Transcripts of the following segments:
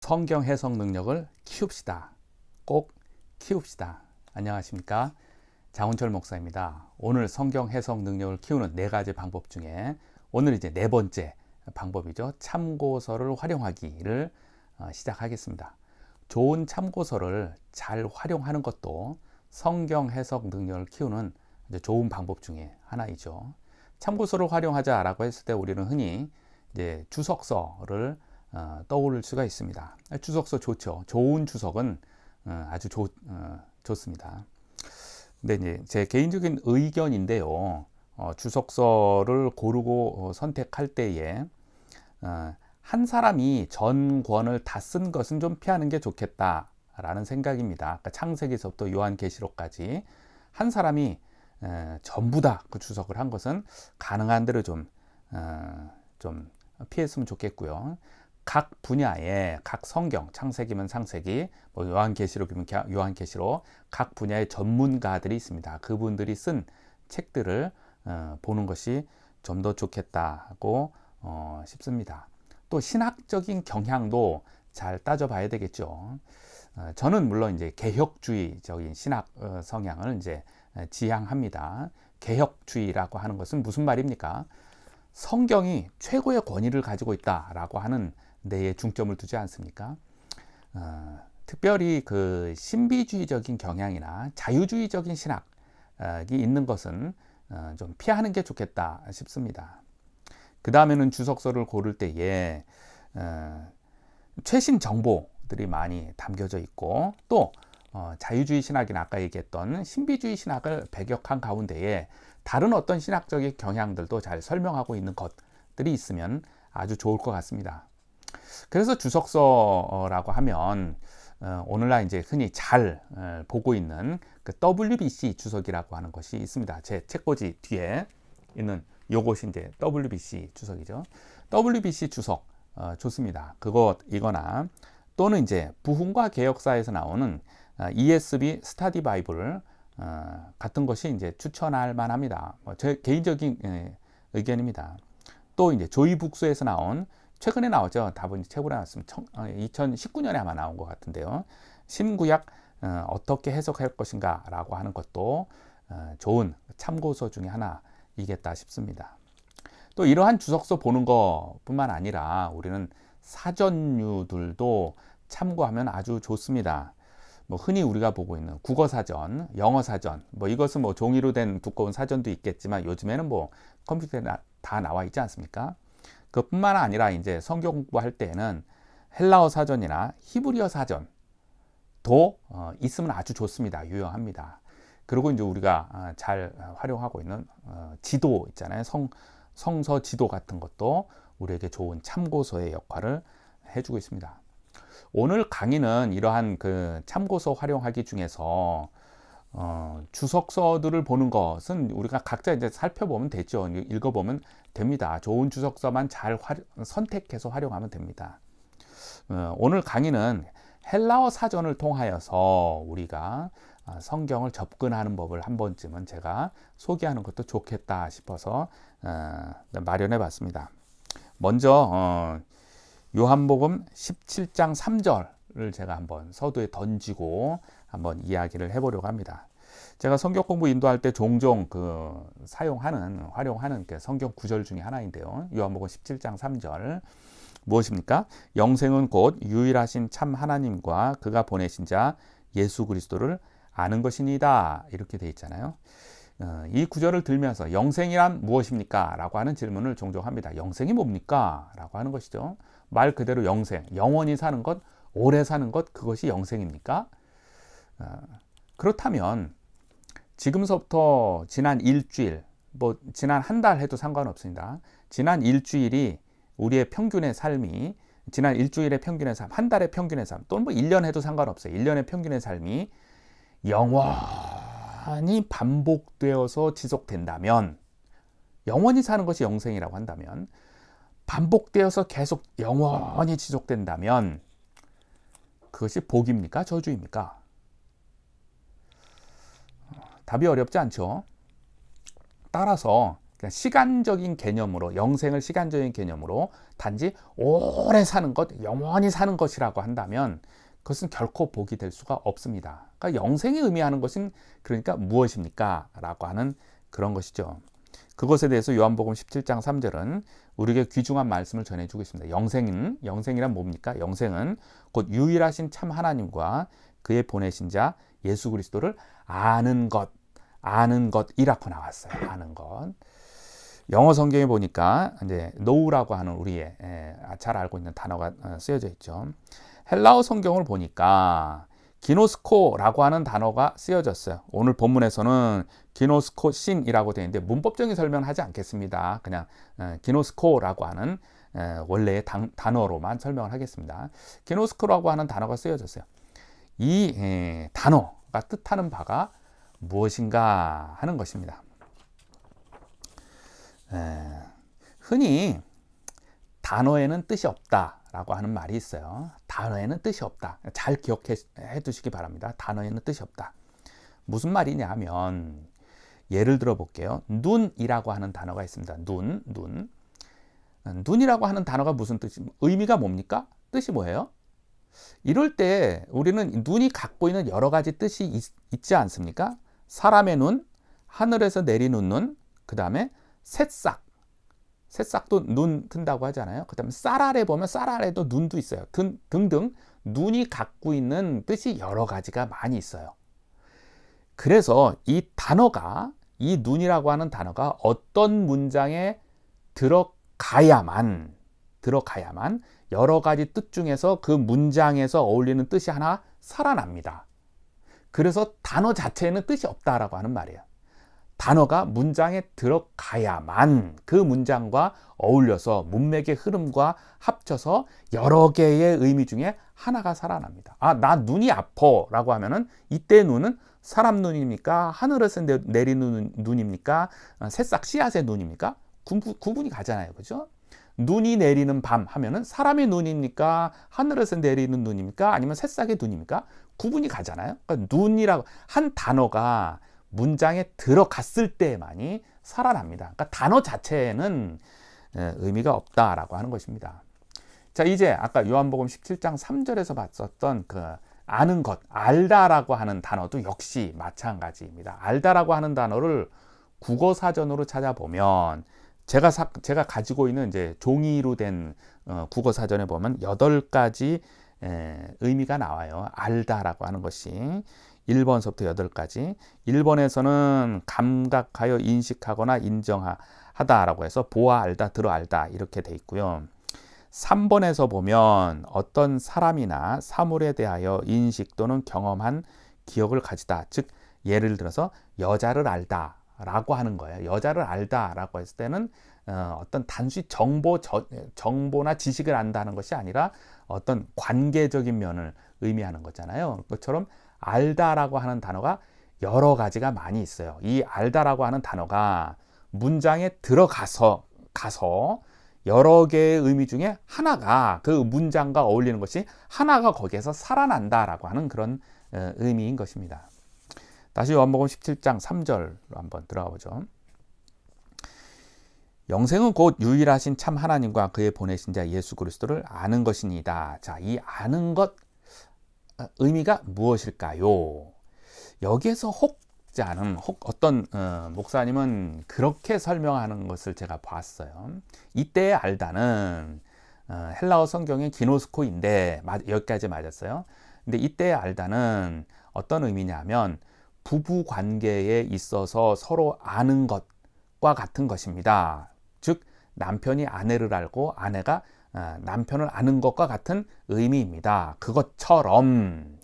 성경 해석 능력을 키웁시다. 꼭 키웁시다. 안녕하십니까? 장훈철 목사입니다. 오늘 성경 해석 능력을 키우는 4가지 방법 중에 오늘 이제 4번째 방법이죠. 참고서를 활용하기를 시작하겠습니다. 좋은 참고서를 잘 활용하는 것도 성경 해석 능력을 키우는 좋은 방법 중에 하나이죠. 참고서를 활용하자라고 했을 때 우리는 흔히 이제 주석서를 떠올릴 수가 있습니다. 주석서 좋죠. 좋은 주석은 아주 좋습니다. 근데 이제 제 개인적인 의견인데요. 주석서를 고르고 선택할 때에 한 사람이 전 권을 다 쓴 것은 좀 피하는 게 좋겠다라는 생각입니다. 그러니까 창세기서부터 요한계시록까지 한 사람이 전부 다 그 주석을 한 것은 가능한 대로 좀 피했으면 좋겠고요. 각 분야의 각 성경, 창세기면 창세기, 뭐 요한계시록이면 요한계시록, 각 분야의 전문가들이 있습니다. 그분들이 쓴 책들을 보는 것이 좀 더 좋겠다고 싶습니다. 또 신학적인 경향도 잘 따져봐야 되겠죠. 저는 물론 이제 개혁주의적인 신학 성향을 이제 지향합니다. 개혁주의라고 하는 것은 무슨 말입니까? 성경이 최고의 권위를 가지고 있다라고 하는 데에 중점을 두지 않습니까? 특별히 그 신비주의적인 경향이나 자유주의적인 신학이 있는 것은 좀 피하는 게 좋겠다 싶습니다. 그 다음에는 주석서를 고를 때에 최신 정보들이 많이 담겨져 있고 또 자유주의 신학이나 아까 얘기했던 신비주의 신학을 배격한 가운데에 다른 어떤 신학적인 경향들도 잘 설명하고 있는 것들이 있으면 아주 좋을 것 같습니다. 그래서 주석서라고 하면 오늘날 이제 흔히 잘 보고 있는 그 WBC 주석이라고 하는 것이 있습니다. 제 책꽂이 뒤에 있는 요것이 이제 WBC 주석이죠. WBC 주석 좋습니다. 이거나 또는 이제 부흥과 개혁사에서 나오는 ESV 스타디 바이블 같은 것이 이제 추천할 만합니다. 제 개인적인 의견입니다. 또 이제 조이북스에서 나온 최근에 나오죠. 다분히 최근에 나왔으면 2019년에 아마 나온 것 같은데요. 신구약 어떻게 해석할 것인가 라고 하는 것도 좋은 참고서 중에 하나이겠다 싶습니다. 또 이러한 주석서 보는 것뿐만 아니라 우리는 사전류들도 참고하면 아주 좋습니다. 뭐 흔히 우리가 보고 있는 국어사전, 영어사전, 뭐 이것은 뭐 종이로 된 두꺼운 사전도 있겠지만 요즘에는 뭐 컴퓨터에 다 나와 있지 않습니까? 그뿐만 아니라 이제 성경 공부할 때에는 헬라어 사전이나 히브리어 사전도 있으면 아주 좋습니다. 유용합니다. 그리고 이제 우리가 잘 활용하고 있는 지도 있잖아요. 성서 지도 같은 것도 우리에게 좋은 참고서의 역할을 해주고 있습니다. 오늘 강의는 이러한 그 참고서 활용하기 중에서 주석서들을 보는 것은 우리가 각자 이제 살펴보면 되죠. 읽어보면 됩니다. 좋은 주석서만 잘 선택해서 활용하면 됩니다. 오늘 강의는 헬라어 사전을 통하여서 우리가 성경을 접근하는 법을 한 번쯤은 제가 소개하는 것도 좋겠다 싶어서 마련해 봤습니다. 먼저 요한복음 17장 3절을 제가 한번 서두에 던지고 한번 이야기를 해보려고 합니다. 제가 성경 공부 인도할 때 종종 활용하는 성경 구절 중에 하나인데요. 요한복음 17장 3절 무엇입니까? 영생은 곧 유일하신 참 하나님과 그가 보내신 자 예수 그리스도를 아는 것이니이다. 이렇게 돼 있잖아요. 이 구절을 들면서 영생이란 무엇입니까? 라고 하는 질문을 종종 합니다. 영생이 뭡니까? 라고 하는 것이죠. 말 그대로 영생, 영원히 사는 것, 오래 사는 것, 그것이 영생입니까? 그렇다면 지금서부터 지난 일주일, 뭐 지난 한 달 해도 상관없습니다. 지난 일주일이 우리의 평균의 삶이 지난 일주일의 평균의 삶, 한 달의 평균의 삶, 또는 뭐 1년 해도 상관없어요. 1년의 평균의 삶이 영원히 반복되어서 지속된다면, 영원히 사는 것이 영생이라고 한다면, 반복되어서 계속 영원히 지속된다면 그것이 복입니까? 저주입니까? 답이 어렵지 않죠. 따라서 그러니까 시간적인 개념으로, 영생을 시간적인 개념으로 단지 오래 사는 것, 영원히 사는 것이라고 한다면 그것은 결코 복이 될 수가 없습니다. 그러니까 영생이 의미하는 것은 그러니까 무엇입니까? 라고 하는 그런 것이죠. 그것에 대해서 요한복음 17장 3절은 우리에게 귀중한 말씀을 전해주고 있습니다. 영생이란 뭡니까? 영생은 곧 유일하신 참 하나님과 그의 보내신 자 예수 그리스도를 아는 것이라고 나왔어요. 아는 것. 영어 성경에 보니까 이제 know라고 하는 우리의 잘 알고 있는 단어가 쓰여져 있죠. 헬라어 성경을 보니까 기노스코라고 하는 단어가 쓰여졌어요. 오늘 본문에서는 기노스코신이라고 되어 있는데 문법적인 설명은 하지 않겠습니다. 그냥 기노스코라고 하는 원래의 단어로만 설명을 하겠습니다. 기노스코라고 하는 단어가 쓰여졌어요. 이 단어가 뜻하는 바가 무엇인가 하는 것입니다. 흔히 단어에는 뜻이 없다라고 하는 말이 있어요. 단어에는 뜻이 없다. 잘 기억해 두시기 바랍니다. 단어에는 뜻이 없다. 무슨 말이냐 하면 예를 들어 볼게요. 눈이라고 하는 단어가 있습니다. 눈이라고 하는 단어가 무슨 뜻이, 의미가 뭡니까? 뜻이 뭐예요? 이럴 때 우리는 눈이 갖고 있는 여러 가지 뜻이 있지 않습니까? 사람의 눈, 하늘에서 내리는 눈, 그 다음에 새싹도 눈 뜬다고 하잖아요. 그 다음에 쌀알에 보면 쌀알에도 눈도 있어요. 등등 눈이 갖고 있는 뜻이 여러 가지가 많이 있어요. 그래서 이 눈이라고 하는 단어가 어떤 문장에 들어가야만 여러 가지 뜻 중에서 그 문장에서 어울리는 뜻이 하나 살아납니다. 그래서 단어 자체에는 뜻이 없다라고 하는 말이에요. 단어가 문장에 들어가야만 그 문장과 어울려서 문맥의 흐름과 합쳐서 여러 개의 의미 중에 하나가 살아납니다. 나 눈이 아파 라고 하면은 이때 눈은 사람 눈입니까? 하늘에서 내리는 눈입니까? 새싹 씨앗의 눈입니까? 구분이 가잖아요. 그죠? 눈이 내리는 밤 하면은 사람의 눈입니까? 하늘에서 내리는 눈입니까? 아니면 새싹의 눈입니까? 구분이 가잖아요. 그러니까 눈이라고 한 단어가 문장에 들어갔을 때만이 살아납니다. 그러니까 단어 자체에는 의미가 없다라고 하는 것입니다. 자, 이제 아까 요한복음 17장 3절에서 봤었던 그 아는 것, 알다라고 하는 단어도 역시 마찬가지입니다. 알다라고 하는 단어를 국어 사전으로 찾아보면 제가 가지고 있는 이제 종이로 된 국어 사전에 보면 8가지 의미가 나와요. 알다라고 하는 것이 1번서부터 8가지. 1번에서는 감각하여 인식하거나 인정하다라고 해서 보아 알다, 들어 알다 이렇게 돼 있고요. 3번에서 보면 어떤 사람이나 사물에 대하여 인식 또는 경험한 기억을 가지다. 즉 예를 들어서 여자를 알다 라고 하는 거예요. 여자를 알다 라고 했을 때는 어떤 단순히 정보나 지식을 안다는 것이 아니라 어떤 관계적인 면을 의미하는 거잖아요. 그것처럼 알다라고 하는 단어가 여러 가지가 많이 있어요. 이 알다라고 하는 단어가 문장에 들어가서 여러 개의 의미 중에 하나가 그 문장과 어울리는 것이 하나가 거기에서 살아난다라고 하는 그런 의미인 것입니다. 다시 요한복음 17장 3절로 한번 들어가 보죠. 영생은 곧 유일하신 참 하나님과 그의 보내신 자 예수 그리스도를 아는 것이니이다. 자, 이 아는 것 의미가 무엇일까요? 여기에서 혹자는 어떤 목사님은 그렇게 설명하는 것을 제가 봤어요. 이때의 알다는 헬라어 성경의 기노스코인데 여기까지 맞았어요. 근데 이때의 알다는 어떤 의미냐면 부부 관계에 있어서 서로 아는 것과 같은 것입니다. 즉 남편이 아내를 알고 아내가 남편을 아는 것과 같은 의미입니다. 그것처럼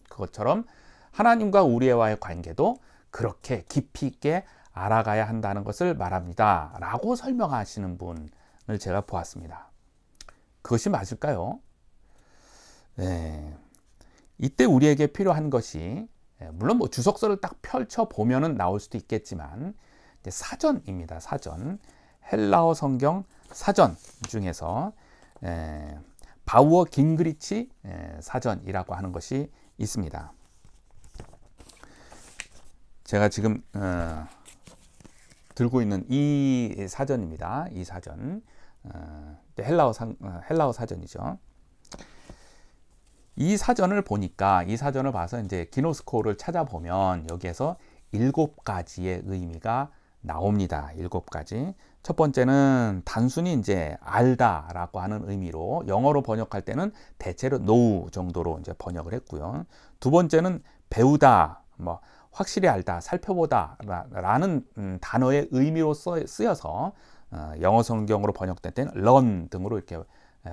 하나님과 우리와의 관계도 그렇게 깊이 있게 알아가야 한다는 것을 말합니다. 라고 설명하시는 분을 제가 보았습니다. 그것이 맞을까요? 네. 이때 우리에게 필요한 것이 물론 뭐 주석서를 딱 펼쳐 보면은 나올 수도 있겠지만 사전입니다. 사전. 헬라어 성경 사전 중에서 바우어 깅그리치 사전이라고 하는 것이 있습니다. 제가 지금 들고 있는 이 사전입니다. 이 사전. 헬라어 사전이죠. 이 사전을 보니까, 이 사전을 봐서 이제 기노스코를 찾아보면 여기에서 7가지의 의미가 나옵니다. 7가지. 첫 번째는 단순히 이제 알다라고 하는 의미로, 영어로 번역할 때는 대체로 know 정도로 이제 번역을 했고요. 두 번째는 배우다, 뭐 확실히 알다, 살펴보다 라는 단어의 의미로 쓰여서 영어 성경으로 번역될 때는 learn 등으로 이렇게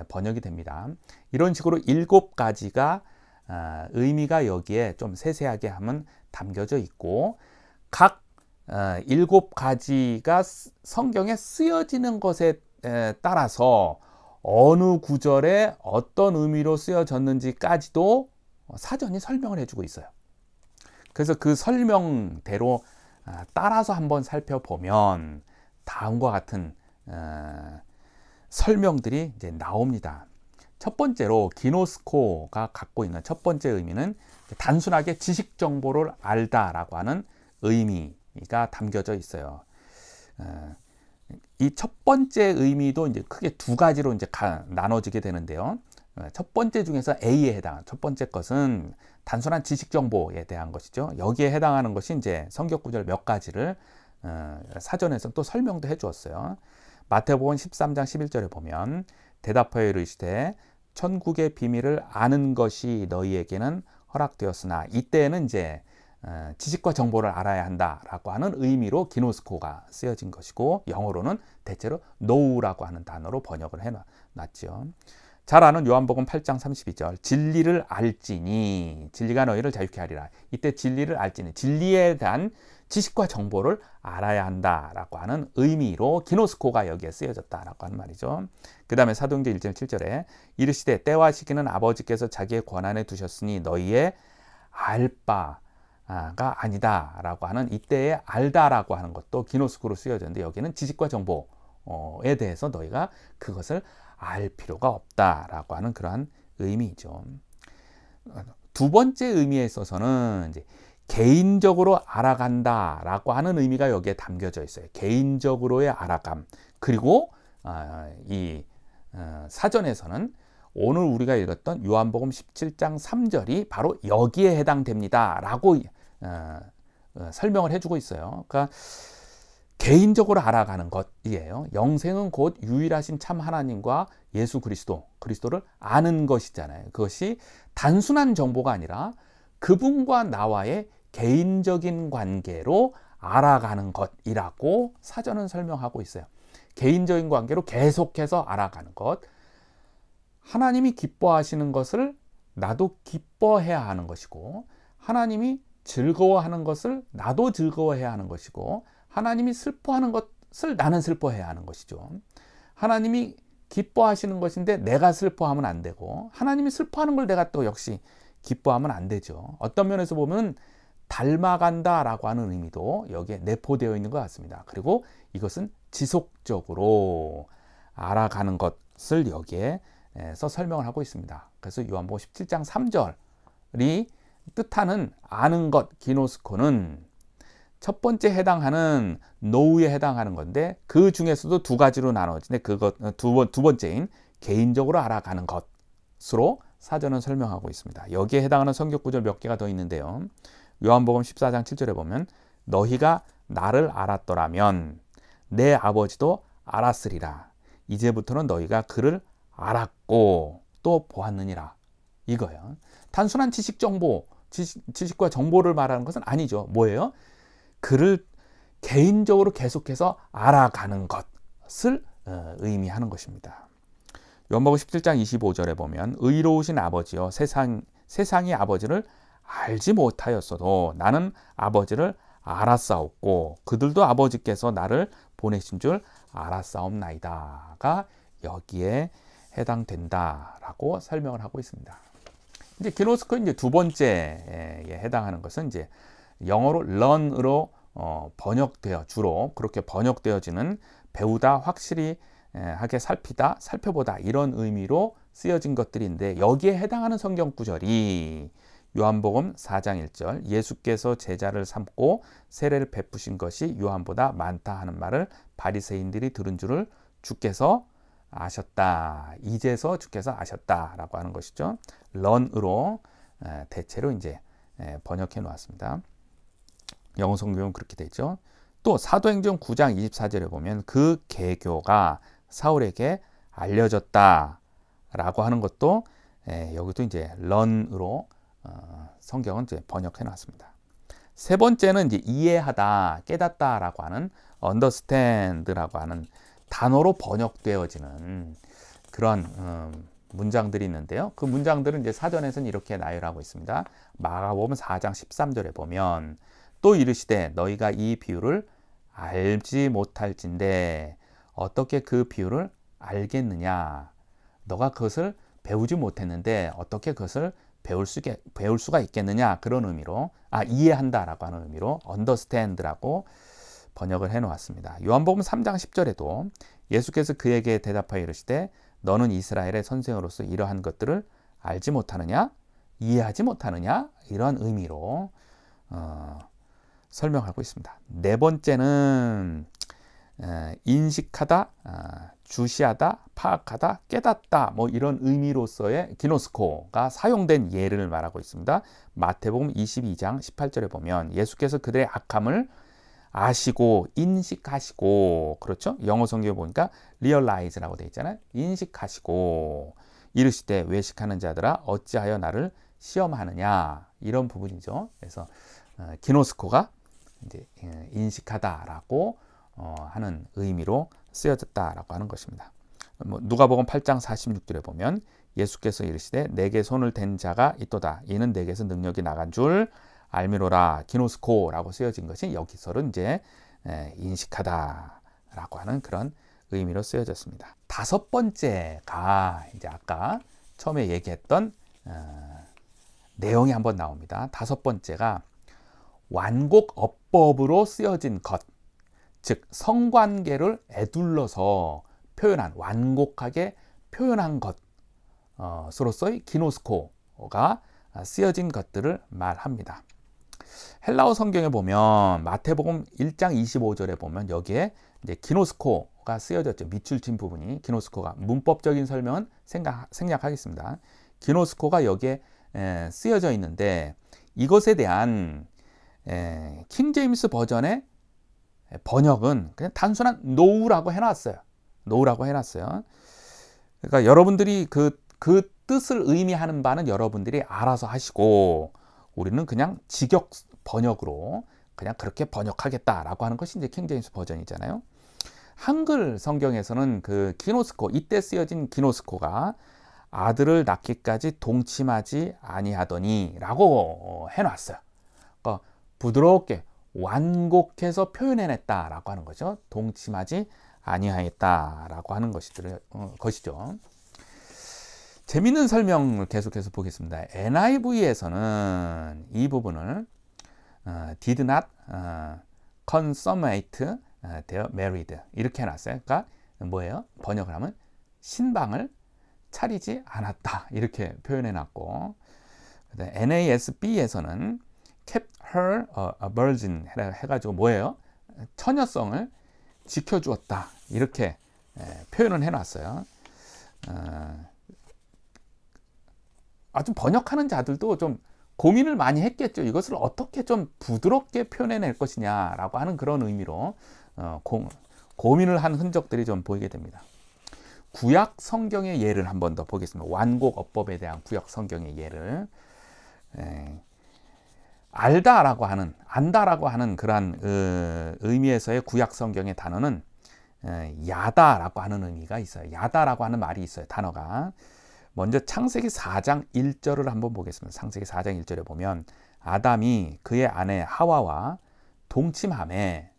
번역이 됩니다. 이런 식으로 7가지가 의미가 여기에 좀 세세하게 하면 담겨져 있고, 각 7가지가 성경에 쓰여지는 것에 따라서 어느 구절에 어떤 의미로 쓰여졌는지까지도 사전이 설명을 해주고 있어요. 그래서 그 설명대로 따라서 한번 살펴보면 다음과 같은 설명들이 이제 나옵니다. 첫 번째로 기노스코가 갖고 있는 첫 번째 의미는 단순하게 지식 정보를 알다라고 하는 의미가 담겨져 있어요. 이 첫 번째 의미도 이제 크게 2가지로 이제 나눠지게 되는데요. 첫 번째 중에서 A에 해당, 첫 번째 것은 단순한 지식 정보에 대한 것이죠. 여기에 해당하는 것이 이제 성경 구절 몇 가지를 사전에서 또 설명도 해 주었어요. 마태복음 13장 11절에 보면 대답하여 이르시되 천국의 비밀을 아는 것이 너희에게는 허락되었으나, 이때에는 이제 지식과 정보를 알아야 한다라고 하는 의미로 기노스코가 쓰여진 것이고, 영어로는 대체로 know라고 하는 단어로 번역을 해놨죠. 잘 아는 요한복음 8장 32절, 진리를 알지니 진리가 너희를 자유케 하리라. 이때 진리를 알지니, 진리에 대한 지식과 정보를 알아야 한다라고 하는 의미로 기노스코가 여기에 쓰여졌다라고 하는 말이죠. 그 다음에 사도행전 1장 7절에 이르시되 때와 시기는 아버지께서 자기의 권한에 두셨으니 너희의 알 바가 아니다 라고 하는, 이때의 알다라고 하는 것도 기노스코로 쓰여졌는데, 여기는 지식과 정보에 대해서 너희가 그것을 알 필요가 없다라고 하는 그러한 의미이죠. 두 번째 의미에 있어서는 이제 개인적으로 알아간다라고 하는 의미가 여기에 담겨져 있어요. 개인적으로의 알아감. 그리고 이 사전에서는 오늘 우리가 읽었던 요한복음 17장 3절이 바로 여기에 해당됩니다 라고 설명을 해주고 있어요. 그러니까 개인적으로 알아가는 것이에요. 영생은 곧 유일하신 참 하나님과 예수 그리스도를 아는 것이잖아요. 그것이 단순한 정보가 아니라 그분과 나와의 개인적인 관계로 알아가는 것이라고 사전은 설명하고 있어요. 개인적인 관계로 계속해서 알아가는 것. 하나님이 기뻐하시는 것을 나도 기뻐해야 하는 것이고, 하나님이 즐거워하는 것을 나도 즐거워해야 하는 것이고, 하나님이 슬퍼하는 것을 나는 슬퍼해야 하는 것이죠. 하나님이 기뻐하시는 것인데 내가 슬퍼하면 안 되고, 하나님이 슬퍼하는 걸 내가 또 역시 기뻐하면 안 되죠. 어떤 면에서 보면 닮아간다라고 하는 의미도 여기에 내포되어 있는 것 같습니다. 그리고 이것은 지속적으로 알아가는 것을 여기에서 설명을 하고 있습니다. 그래서 요한복음 17장 3절이 뜻하는 아는 것, 기노스코는 첫 번째 해당하는 know에 해당하는 건데, 그 중에서도 2가지로 나눠지는데, 그것 두 번째인 개인적으로 알아가는 것으로 사전은 설명하고 있습니다. 여기에 해당하는 성경 구절 몇 개가 더 있는데요. 요한복음 14장 7절에 보면 너희가 나를 알았더라면 내 아버지도 알았으리라. 이제부터는 너희가 그를 알았고 또 보았느니라. 이거예요. 단순한 지식과 정보를 말하는 것은 아니죠. 뭐예요? 그를 개인적으로 계속해서 알아가는 것을 의미하는 것입니다. 요한복음 17장 25절에 보면 의로우신 아버지여 세상이 아버지를 알지 못하였어도 나는 아버지를 알았사옵고 그들도 아버지께서 나를 보내신 줄 알았사옵나이다가 여기에 해당된다라고 설명을 하고 있습니다. 이제 기노스코 이제 두 번째에 해당하는 것은 이제 영어로 learn으로 번역되어 주로 그렇게 번역되어지는 배우다, 확실히 하게 살피다, 살펴보다 이런 의미로 쓰여진 것들인데 여기에 해당하는 성경 구절이 요한복음 4장 1절 예수께서 제자를 삼고 세례를 베푸신 것이 요한보다 많다 하는 말을 바리새인들이 들은 줄을 주께서 아셨다. 이제서 주께서 아셨다라고 하는 것이죠. 런으로 대체로 이제 번역해 놓았습니다. 영어 성경은 그렇게 되죠. 또 사도행전 9장 24절에 보면 그 계교가 사울에게 알려졌다라고 하는 것도 여기도 이제 런으로 성경은 이제 번역해 놨습니다. 세 번째는 이제 이해하다, 깨닫다라고 하는 understand라고 하는 단어로 번역되어지는 그런 문장들이 있는데요. 그 문장들은 이제 사전에서는 이렇게 나열하고 있습니다. 마가복음 4장 13절에 보면 또 이르시되 너희가 이 비유를 알지 못할진대 어떻게 그 비유를 알겠느냐. 너가 그것을 배우지 못했는데 어떻게 그것을 배울 수가 있겠느냐. 그런 의미로 이해한다라고 하는 의미로 understand라고 번역을 해 놓았습니다. 요한복음 3장 10절에도 예수께서 그에게 대답하여 이르시되 너는 이스라엘의 선생으로서 이러한 것들을 알지 못하느냐? 이해하지 못하느냐? 이런 의미로 설명하고 있습니다. 네 번째는 인식하다, 주시하다, 파악하다, 깨닫다 뭐 이런 의미로서의 기노스코가 사용된 예를 말하고 있습니다. 마태복음 22장 18절에 보면 예수께서 그들의 악함을 아시고 인식하시고 그렇죠? 영어 성경에 보니까 realize라고 되어 있잖아요. 인식하시고 이르시되 외식하는 자들아 어찌하여 나를 시험하느냐 이런 부분이죠. 그래서 기노스코가 이제 인식하다라고 하는 의미로 쓰여졌다라고 하는 것입니다. 누가복음 8장 46절에 보면 예수께서 이르시되 내게 손을 댄 자가 있도다. 이는 내게서 능력이 나간 줄 알미로라. 기노스코라고 쓰여진 것이 여기서는 이제 인식하다라고 하는 그런 의미로 쓰여졌습니다. 다섯 번째가 이제 아까 처음에 얘기했던 내용이 한번 나옵니다. 다섯 번째가 완곡어법으로 쓰여진 것, 즉 성관계를 에둘러서 표현한 완곡하게 표현한 것으로서의 기노스코가 쓰여진 것들을 말합니다. 헬라어 성경에 보면 마태복음 1장 25절에 보면 여기에 이제 기노스코가 쓰여졌죠. 밑줄 친 부분이 기노스코가 문법적인 설명은 생략하겠습니다. 기노스코가 여기에 쓰여져 있는데 이것에 대한 킹 제임스 버전의 번역은 그냥 단순한 know라고 해놨어요. know라고 해놨어요. 그러니까 여러분들이 그 뜻을 의미하는 바는 여러분들이 알아서 하시고 우리는 그냥 직역 번역으로 그냥 그렇게 번역하겠다라고 하는 것이 이제 킹 제임스 버전이잖아요. 한글 성경에서는 그 기노스코, 이때 쓰여진 기노스코가 아들을 낳기까지 동침하지 아니하더니 라고 해놨어요. 그러니까 부드럽게 완곡해서 표현해냈다라고 하는 거죠. 동침하지 아니하였다라고 하는 것이죠. 재밌는 설명을 계속해서 보겠습니다. NIV에서는 이 부분을 did not consummate their marriage 이렇게 해놨어요. 그러니까 뭐예요? 번역을 하면 신방을 차리지 않았다 이렇게 표현해놨고 NASB에서는 kept her a virgin 해가지고 뭐예요? 처녀성을 지켜주었다 이렇게 표현을 해놨어요. 아주 번역하는 자들도 좀 고민을 많이 했겠죠. 이것을 어떻게 좀 부드럽게 표현해낼 것이냐라고 하는 그런 의미로 고민을 한 흔적들이 좀 보이게 됩니다. 구약 성경의 예를 한 번 더 보겠습니다. 완곡어법에 대한 구약 성경의 예를 알다라고 하는 안다라고 하는 그러한 의미에서의 구약 성경의 단어는 야다라고 하는 의미가 있어요. 야다라고 하는 말이 있어요. 단어가 먼저 창세기 4장 1절을 한번 보겠습니다. 창세기 4장 1절에 보면 아담이 그의 아내 하와와 동침함에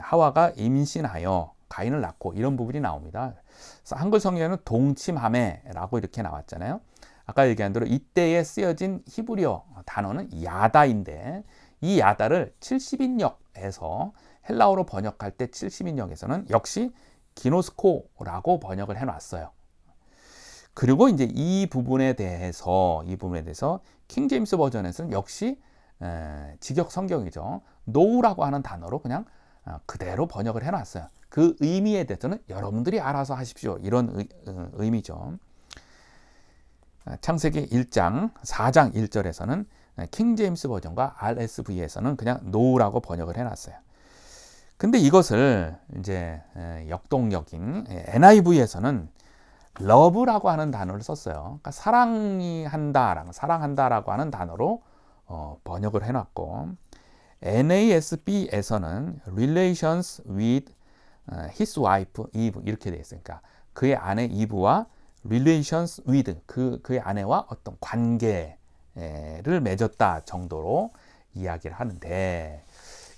하와가 임신하여 가인을 낳고 이런 부분이 나옵니다. 그래서 한글 성경에는 동침함에라고 이렇게 나왔잖아요. 아까 얘기한 대로 이때에 쓰여진 히브리어 단어는 야다인데 이 야다를 70인역에서 헬라어로 번역할 때 70인역에서는 역시 기노스코라고 번역을 해놨어요. 그리고 이제 이 부분에 대해서 킹 제임스 버전에서는 역시 직역 성경이죠. 노우라고 하는 단어로 그냥 그대로 번역을 해놨어요. 그 의미에 대해서는 여러분들이 알아서 하십시오. 이런 의미죠. 창세기 1장 4장 1절에서는 킹 제임스 버전과 RSV에서는 그냥 노우라고 번역을 해놨어요. 근데 이것을 이제 역동적인 NIV에서는 love라고 하는 단어를 썼어요. 그러니까 사랑한다라고 하는 단어로 번역을 해놨고, NASB에서는 relations with his wife Eve 이렇게 되어 있으니까 그의 아내 이브와 relations with 그의 아내와 어떤 관계를 맺었다 정도로 이야기를 하는데,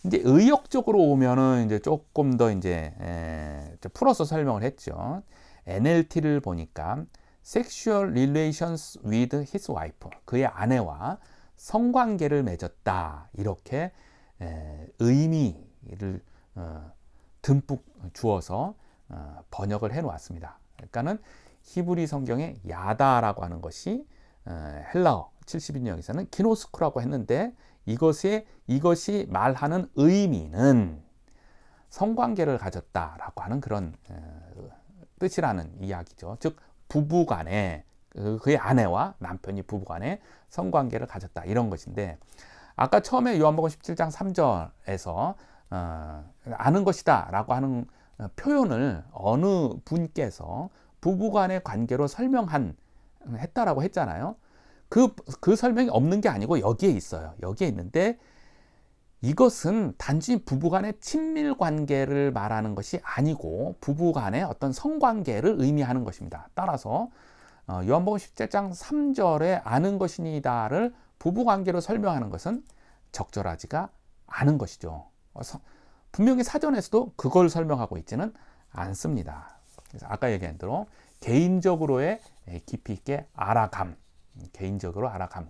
이제 의역적으로 오면은 이제 조금 더 이제 풀어서 설명을 했죠. NLT를 보니까 sexual relations with his wife 그의 아내와 성관계를 맺었다 이렇게 의미를 듬뿍 주어서 번역을 해 놓았습니다. 그러니까는 히브리 성경에 야다라고 하는 것이 헬라어 70인역에서는 기노스쿠라고 했는데 이것이 말하는 의미는 성관계를 가졌다라고 하는 그런 뜻이라는 이야기죠. 즉 부부간에 그의 아내와 남편이 부부간에 성관계를 가졌다 이런 것인데, 아까 처음에 요한복음 17장 3절에서 아는 것이다 라고 하는 표현을 어느 분께서 부부간의 관계로 했다라고 했잖아요. 그 설명이 없는 게 아니고 여기에 있어요. 여기에 있는데 이것은 단지 부부간의 친밀 관계를 말하는 것이 아니고 부부간의 어떤 성관계를 의미하는 것입니다. 따라서 요한복음 17장 3절에 아는 것이니다를 부부관계로 설명하는 것은 적절하지가 않은 것이죠. 분명히 사전에서도 그걸 설명하고 있지는 않습니다. 그래서 아까 얘기한 대로 개인적으로의 깊이 있게 알아감,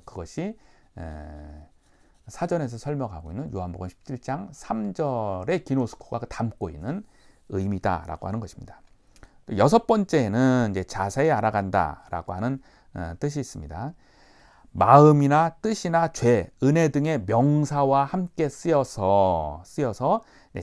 그것이 사전에서 설명하고 있는 요한복음 17장 3절의 기노스코가 담고 있는 의미다라고 하는 것입니다. 여섯 번째는 이제 자세히 알아간다라고 하는 뜻이 있습니다. 마음이나 뜻이나 죄, 은혜 등의 명사와 함께 쓰여서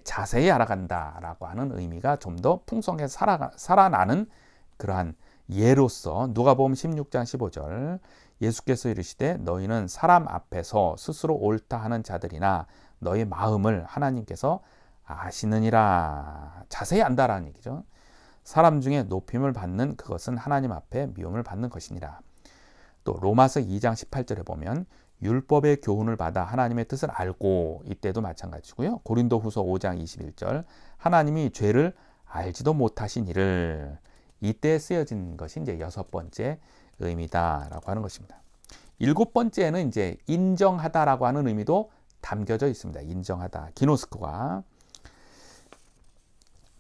자세히 알아간다라고 하는 의미가 좀 더 풍성하게 살아나는 그러한 예로서 누가복음 16장 15절 예수께서 이르시되 너희는 사람 앞에서 스스로 옳다 하는 자들이나 너희 마음을 하나님께서 아시느니라. 자세히 안다라는 얘기죠. 사람 중에 높임을 받는 그것은 하나님 앞에 미움을 받는 것이니라. 또 로마서 2장 18절에 보면 율법의 교훈을 받아 하나님의 뜻을 알고, 이때도 마찬가지고요. 고린도후서 5장 21절 하나님이 죄를 알지도 못하신 이를, 이때 쓰여진 것이 이제 여섯 번째 의미다라고 하는 것입니다. 일곱 번째는 이제 인정하다라고 하는 의미도 담겨져 있습니다. 인정하다, 기노스코가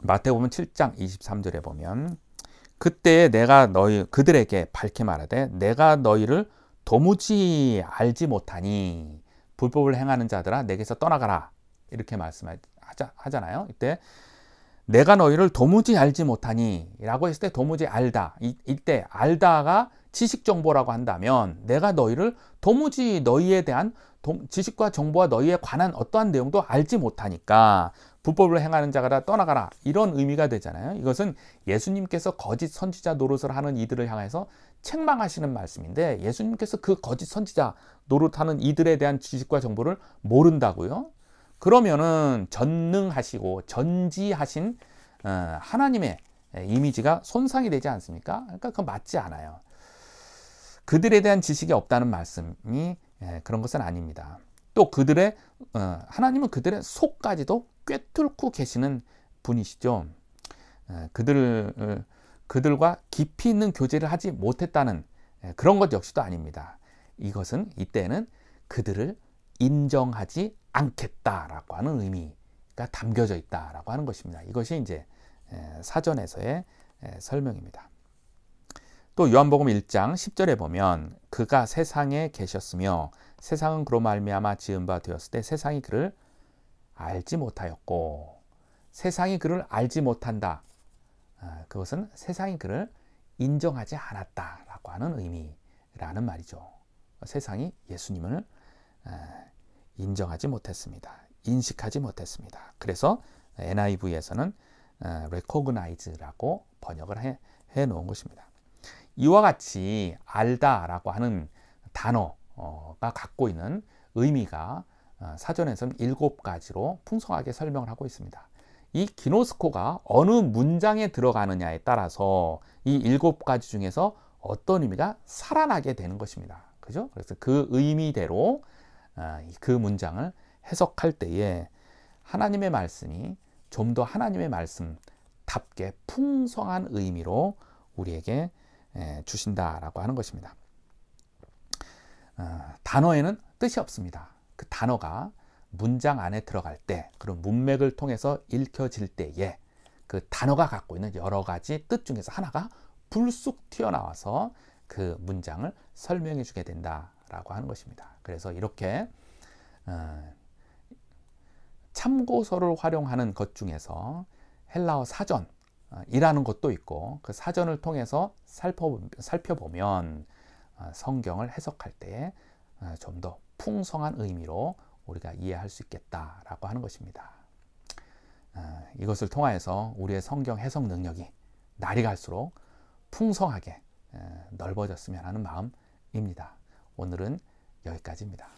마태복음 7장 23절에 보면 그때 내가 그들에게 밝히 말하되 내가 너희를 도무지 알지 못하니 불법을 행하는 자들아 내게서 떠나가라 이렇게 말씀하잖아요. 이때 내가 너희를 도무지 알지 못하니 라고 했을 때 도무지 알다, 이때 알다가 지식 정보라고 한다면 내가 너희를 도무지 너희에 대한 지식과 정보와 너희에 관한 어떠한 내용도 알지 못하니까 불법을 행하는 자가 다 떠나가라, 이런 의미가 되잖아요. 이것은 예수님께서 거짓 선지자 노릇을 하는 이들을 향해서 책망하시는 말씀인데, 예수님께서 그 거짓 선지자 노릇하는 이들에 대한 지식과 정보를 모른다고요? 그러면은 전능하시고 전지하신 하나님의 이미지가 손상이 되지 않습니까? 그러니까 그건 맞지 않아요. 그들에 대한 지식이 없다는 말씀이 그런 것은 아닙니다. 또 하나님은 그들의 속까지도 꿰뚫고 계시는 분이시죠. 그들과 깊이 있는 교제를 하지 못했다는 그런 것 역시도 아닙니다. 이때는 그들을 인정하지 않겠다라고 하는 의미가 담겨져 있다라고 하는 것입니다. 이것이 이제 사전에서의 설명입니다. 또 요한복음 1장 10절에 보면 그가 세상에 계셨으며 세상은 그로 말미암아 지은 바 되었을 때 세상이 그를 알지 못하였고, 세상이 그를 알지 못한다. 그것은 세상이 그를 인정하지 않았다라고 하는 의미라는 말이죠. 세상이 예수님을 인정하지 못했습니다. 인식하지 못했습니다. 그래서 NIV에서는 recognize라고 번역을 해 놓은 것입니다. 이와 같이 알다라고 하는 단어가 갖고 있는 의미가 사전에서는 7가지로 풍성하게 설명을 하고 있습니다. 이 기노스코가 어느 문장에 들어가느냐에 따라서 이 7가지 중에서 어떤 의미가 살아나게 되는 것입니다. 그죠? 그래서 그 의미대로 그 문장을 해석할 때에 하나님의 말씀이 좀 더 하나님의 말씀답게 풍성한 의미로 우리에게 주신다라고 하는 것입니다. 단어에는 뜻이 없습니다. 그 단어가 문장 안에 들어갈 때, 그런 문맥을 통해서 읽혀질 때에 그 단어가 갖고 있는 여러 가지 뜻 중에서 하나가 불쑥 튀어나와서 그 문장을 설명해 주게 된다라고 하는 것입니다. 그래서 이렇게 참고서를 활용하는 것 중에서 헬라어 사전이라는 것도 있고, 그 사전을 통해서 살펴보면 성경을 해석할 때 좀 더 풍성한 의미로 우리가 이해할 수 있겠다라고 하는 것입니다. 이것을 통하여서 우리의 성경 해석 능력이 날이 갈수록 풍성하게 넓어졌으면 하는 마음입니다. 오늘은 여기까지입니다.